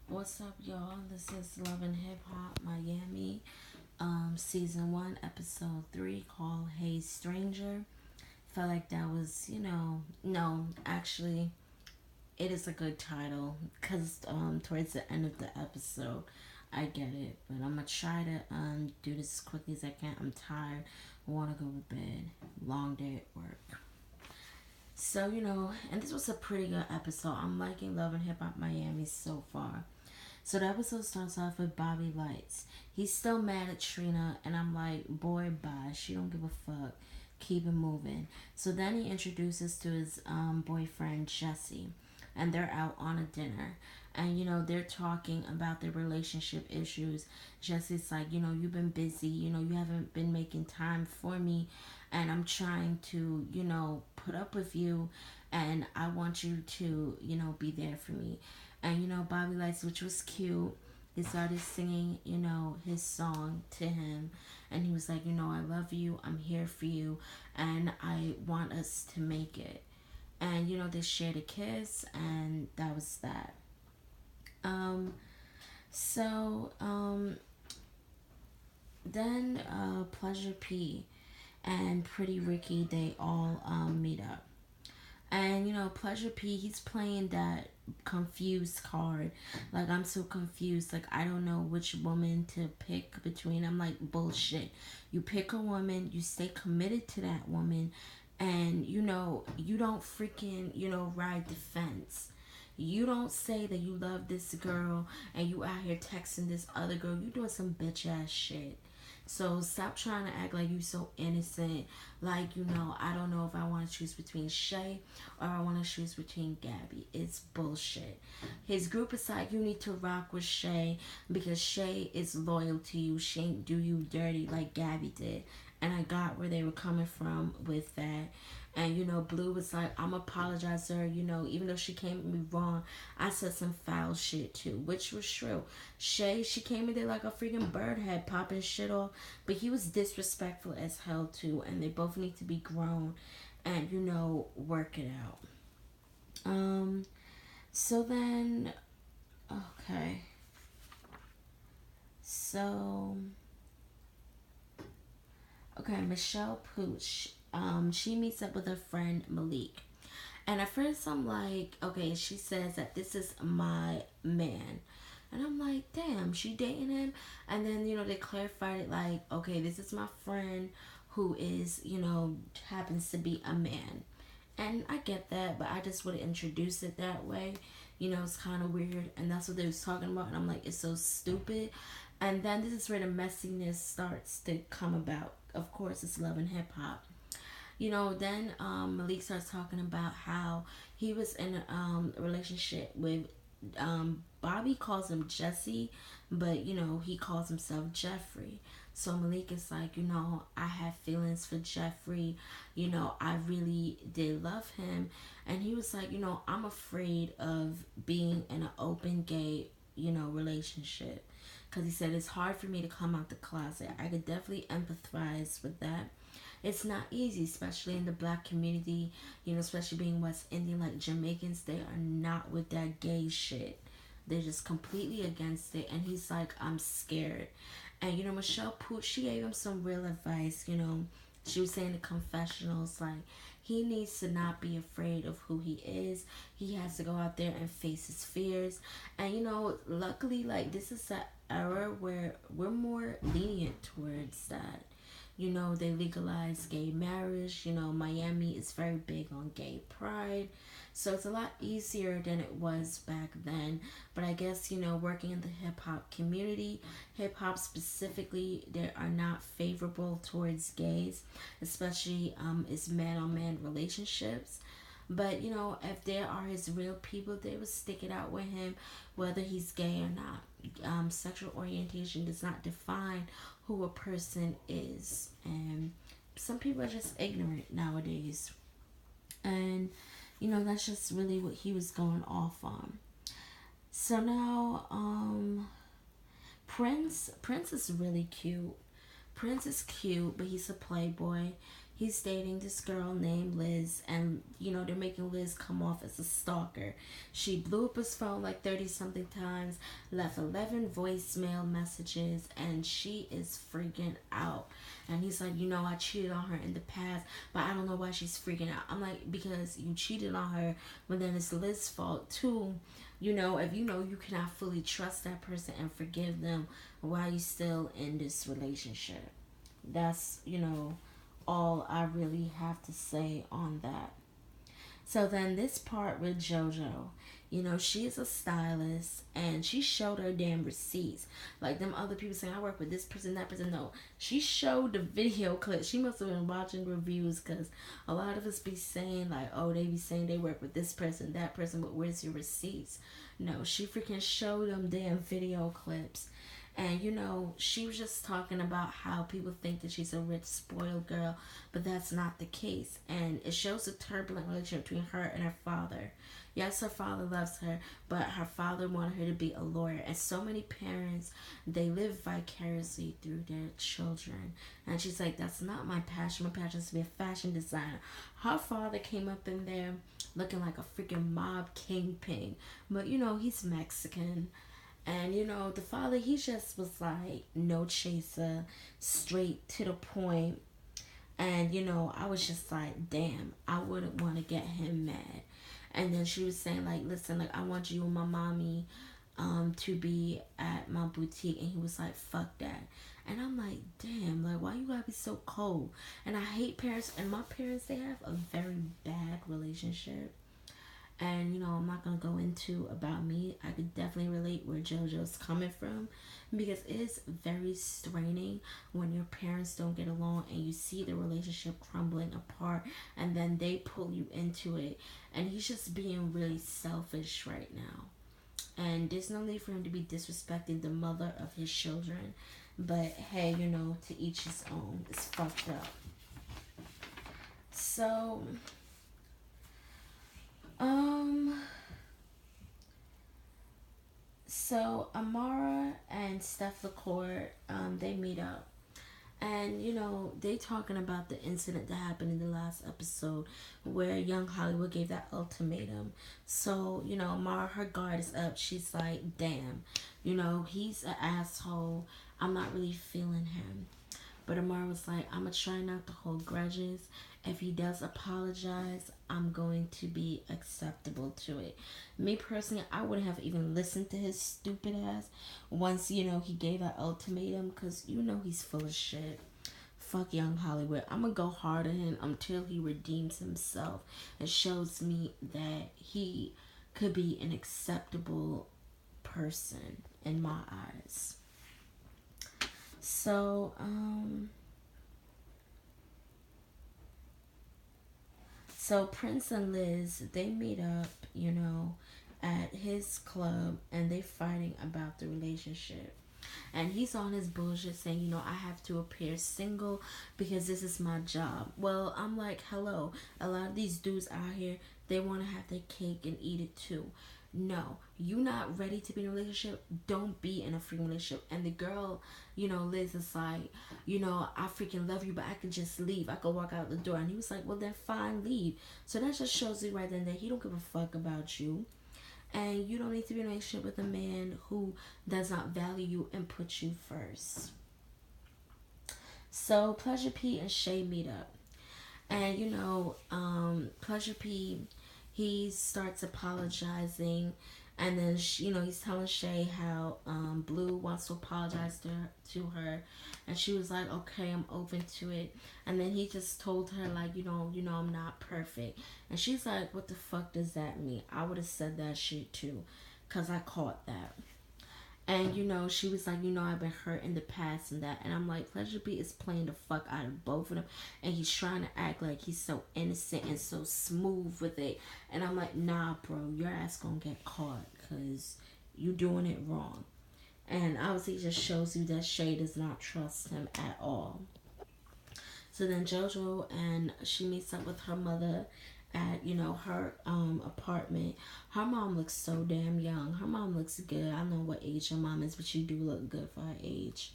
What's up, y'all? This is Love and Hip Hop Miami, season 1, episode 3, called Hey Stranger. Felt like that was, no, actually, it is a good title because towards the end of the episode, I get it, but I'm gonna try to do this as quickly as I can. I'm tired, I want to go to bed. Long day at work. So, and this was a pretty good episode. I'm liking Love and Hip Hop Miami so far. So the episode starts off with Bobby Lights. He's still mad at Trina, and I'm like, boy, bye. She don't give a fuck. Keep it moving. So then he introduces to his boyfriend Jesse, and they're out on a dinner. And they're talking about their relationship issues. Jesse's like, you've been busy. You haven't been making time for me, and I'm trying to, put up with you, and I want you to, be there for me. And Bobby Lights, which was cute, he started singing, his song to him, and he was like, I love you, I'm here for you, and I want us to make it. And they shared a kiss, and that was that. Um, so then Pleasure P and Pretty Ricky, they all meet up. And Pleasure P, he's playing that confused card. Like, I'm so confused. Like, I don't know which woman to pick between. I'm like, bullshit. You pick a woman, you stay committed to that woman, and you don't freaking, ride the fence. You don't say that you love this girl and you out here texting this other girl. You doing some bitch ass shit. So stop trying to act like you so innocent. Like, I don't know if I want to choose between Shay or I want to choose between Gabby. It's bullshit. His group is like, you need to rock with Shay because Shay is loyal to you. She ain't do you dirty like Gabby did. And I got where they were coming from with that. And Blue was like, I'm apologize to her, even though she came at me wrong, I said some foul shit too, which was true. Shay, she came in there like a freaking bird head popping shit off, but he was disrespectful as hell too, and they both need to be grown and work it out. Um so then okay. So okay, Michelle Pooch, she meets up with her friend Malik. And at first I'm like, okay, she says that this is my man. And I'm like, damn, she dating him? And then, they clarified it like, okay, this is my friend who is, happens to be a man. And I get that, but I just would introduce it that way. It's kind of weird. And that's what they was talking about. And I'm like, it's so stupid. And then this is where the messiness starts to come about. Of course, it's Love and Hip Hop. Then Malik starts talking about how he was in a relationship with Bobby calls him Jesse, but he calls himself Jeffrey. So Malik is like, I have feelings for Jeffrey. I really did love him, and he was like, I'm afraid of being in an open gay, relationship, because he said it's hard for me to come out the closet. I could definitely empathize with that. It's not easy, especially in the black community, especially being West Indian, like Jamaicans, they are not with that gay shit. They're just completely against it. And he's like, I'm scared. And, Michelle Pooch, she gave him some real advice, She was saying the confessionals, like, he needs to not be afraid of who he is. He has to go out there and face his fears. And, luckily, like, this is an era where we're more lenient towards that. They legalized gay marriage. Miami is very big on gay pride. So it's a lot easier than it was back then. But I guess, working in the hip hop community, hip hop specifically, they are not favorable towards gays, especially it's man on man relationships. But if there are his real people, they will stick it out with him, whether he's gay or not. Sexual orientation does not define who a person is, and some people are just ignorant nowadays. And that's just really what he was going off on. So now, Prince is really cute. Prince is cute, but he's a playboy. He's dating this girl named Liz, and they're making Liz come off as a stalker. She blew up his phone like 30 something times, left 11 voicemail messages, and she is freaking out. And he's like, I cheated on her in the past, but I don't know why she's freaking out. I'm like, because you cheated on her, but then it's Liz's fault too. If you cannot fully trust that person and forgive them, why you still in this relationship? That's, all I really have to say on that. So then this part with JoJo, she's a stylist and she showed her damn receipts. Like them other people saying, I work with this person, that person. No, she showed the video clip. She must have been watching reviews because a lot of us be saying, like, oh, they be saying they work with this person, that person, but where's your receipts? No, she freaking showed them damn video clips. And she was just talking about how people think that she's a rich, spoiled girl, but that's not the case. And it shows a turbulent relationship between her and her father. Yes, her father loves her, but her father wanted her to be a lawyer. And so many parents, they live vicariously through their children. And she's like, that's not my passion. My passion is to be a fashion designer. Her father came up in there looking like a freaking mob kingpin. But, he's Mexican. And the father, he just was like no chaser, straight to the point. And I was just like, damn, I wouldn't want to get him mad. And then she was saying like, listen, like I want you and my mommy to be at my boutique. And he was like, fuck that. And I'm like, damn, like why you gotta be so cold? And I hate parents, and my parents, they have a very bad relationship. And I'm not gonna go into about me. I could definitely relate where JoJo's coming from, because it is very straining when your parents don't get along and you see the relationship crumbling apart, and then they pull you into it. And he's just being really selfish right now. And there's no need for him to be disrespecting the mother of his children. But hey, to each his own. It's fucked up. So Um, so Amara and Steph LaCourt, they meet up. And, they talking about the incident that happened in the last episode where Young Hollywood gave that ultimatum. So, Amara, her guard is up. She's like, damn, he's an asshole. I'm not really feeling him. But Amara was like, I'm going to try not to hold grudges. If he does apologize, I'm going to be acceptable to it. Me personally, I wouldn't have even listened to his stupid ass once, he gave that ultimatum, because he's full of shit. Fuck Young Hollywood. I'm going to go hard on him until he redeems himself and shows me that he could be an acceptable person in my eyes. So, so Prince and Liz, they meet up, at his club, and they fighting about the relationship. And he's on his bullshit saying, I have to appear single because this is my job. Well, I'm like, hello, a lot of these dudes out here, they want to have their cake and eat it too. No, you not ready to be in a relationship, don't be in a freaking relationship. And the girl, Liz is like, I freaking love you, but I could just leave. I could walk out the door. And he was like, well then fine, leave. So that just shows you right then that he don't give a fuck about you. And you don't need to be in a relationship with a man who does not value you and put you first. So Pleasure P and Shay meet up. And Pleasure P, he starts apologizing, and then he's telling Shay how Blue wants to apologize to her, and she was like, okay, I'm open to it. And then he just told her like, I'm not perfect, and she's like, what the fuck does that mean? I would have said that shit too, cause I caught that. And she was like, I've been hurt in the past and that. And I'm like, Pleasure P is playing the fuck out of both of them. And he's trying to act like he's so innocent and so smooth with it. And I'm like, nah, bro, your ass gonna get caught because you doing it wrong. And obviously it just shows you that Shay does not trust him at all. So then JoJo, and she meets up with her mother at her apartment. Her mom looks so damn young. Her mom looks good. I don't know what age her mom is, but she do look good for her age.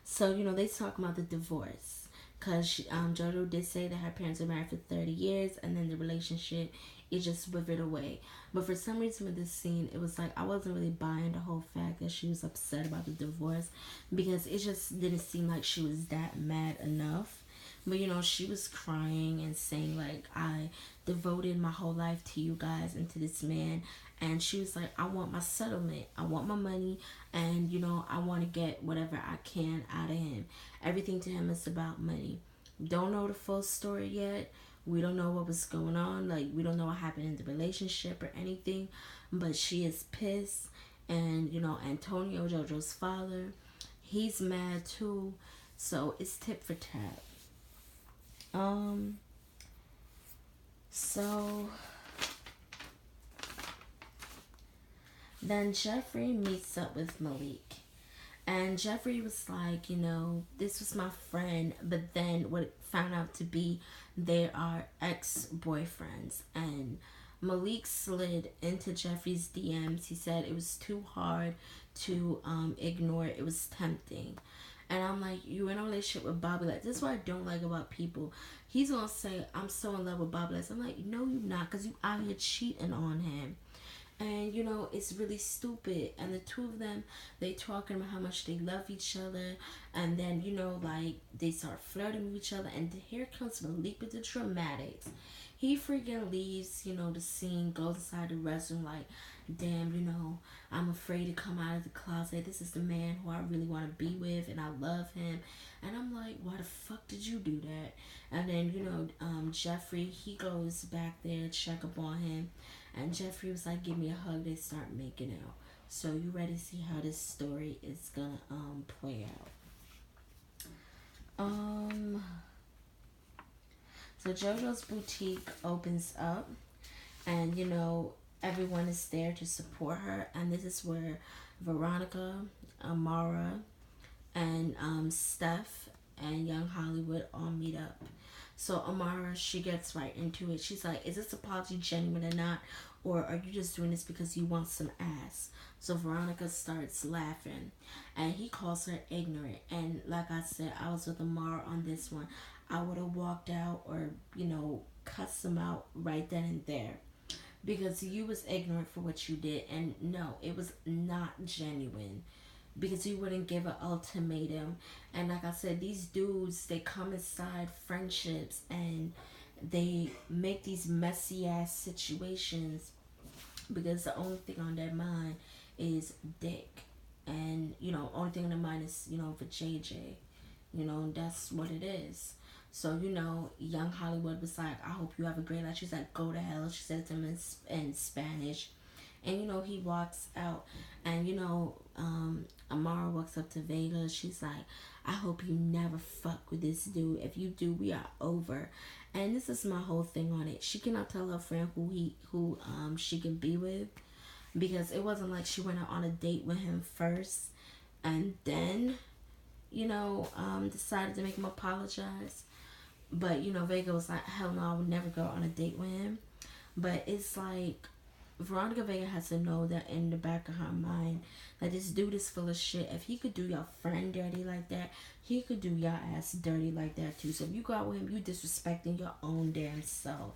So they talk about the divorce. because JoJo did say that her parents were married for 30 years, and then the relationship, it just withered away. But for some reason with this scene, it was like I wasn't really buying the whole fact that she was upset about the divorce, because it just didn't seem like she was that mad enough. But she was crying and saying like, I devoted my whole life to you guys and to this man, and she was like, I want my settlement, I want my money, and I want to get whatever I can out of him. Everything to him is about money. Don't know the full story yet. We don't know what was going on. Like, we don't know what happened in the relationship or anything. But she is pissed. And, Antonio, JoJo's father, he's mad too. So it's tip for tat. So then Jeffrey meets up with Malik. And Jeffrey was like, this was my friend, but then what found out to be they are ex-boyfriends. And Malik slid into Jeffrey's DMs. He said it was too hard to ignore. It was tempting. And I'm like, you in a relationship with Bobby? Like, this is what I don't like about people. He's gonna say, I'm so in love with Bobby. I'm like, no, you're not, because you out here cheating on him. And it's really stupid. And the two of them, they talking about how much they love each other, and then like they start flirting with each other, and here comes Malik with the dramatics. He freaking leaves, the scene, goes inside the restroom like, damn, I'm afraid to come out of the closet. This is the man who I really want to be with, and I love him. And I'm like, why the fuck did you do that? And then, Jeffrey, he goes back there to check up on him. And Jeffrey was like, give me a hug. They start making out. So you ready to see how this story is gonna play out. So JoJo's boutique opens up, and everyone is there to support her. And this is where Veronica, Amara, and Steph and Young Hollywood all meet up. So Amara, she gets right into it. She's like, is this apology genuine or not? Or are you just doing this because you want some ass? So Veronica starts laughing. And he calls her ignorant. And like I said, I was with Amara on this one. I would have walked out or, cussed him out right then and there. Because you was ignorant for what you did. And no, it was not genuine, because you wouldn't give an ultimatum. And like I said, these dudes, they come inside friendships and they make these messy ass situations because the only thing on their mind is dick. And only thing on their mind is for JJ. That's what it is. So Young Hollywood was like, I hope you have a great life. She's like, go to hell. She said it to him in Spanish. And he walks out. And Amara walks up to Vega. She's like, I hope you never fuck with this dude. If you do, we are over. And this is my whole thing on it. She cannot tell her friend who she can be with, because it wasn't like she went out on a date with him first and then decided to make him apologize. But Vega was like, hell no, I would never go on a date with him. But it's like, Veronica Vega has to know that in the back of her mind, that this dude is full of shit. If he could do your friend dirty like that, he could do your ass dirty like that too. So if you go out with him, you disrespecting your own damn self.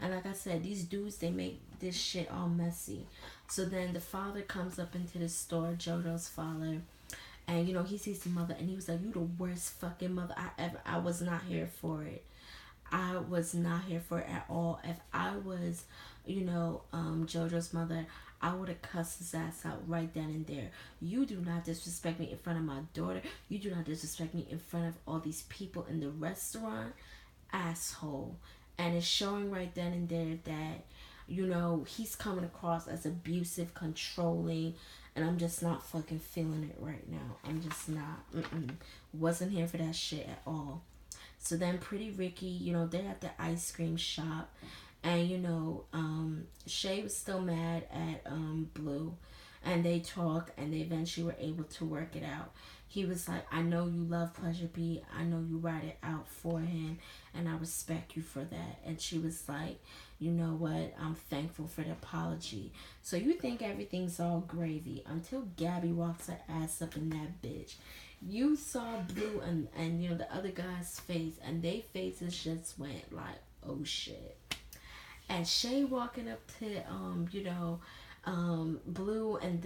And like I said, these dudes, they make this shit all messy. So then the father comes up into the store, JoJo's father, and he sees the mother, and he was like, you the worst fucking mother I was not here for it. I was not here for it at all. If I was JoJo's mother, I would have cussed his ass out right then and there. You do not disrespect me in front of my daughter. You do not disrespect me in front of all these people in the restaurant. Asshole. And it's showing right then and there that, he's coming across as abusive, controlling, and I'm just not fucking feeling it right now. I'm just not. Wasn't here for that shit at all. So then Pretty Ricky, they're at the ice cream shop. And Shay was still mad at Blue, and they talk, and they eventually were able to work it out. He was like, I know you love Pleasure P, I know you ride it out for him, and I respect you for that. And she was like, you know what, I'm thankful for the apology. So you think everything's all gravy until Gabby walks her ass up in that bitch. You saw Blue and you know the other guy's face, and they faces just went like, oh shit. And Shay walking up to Blue, and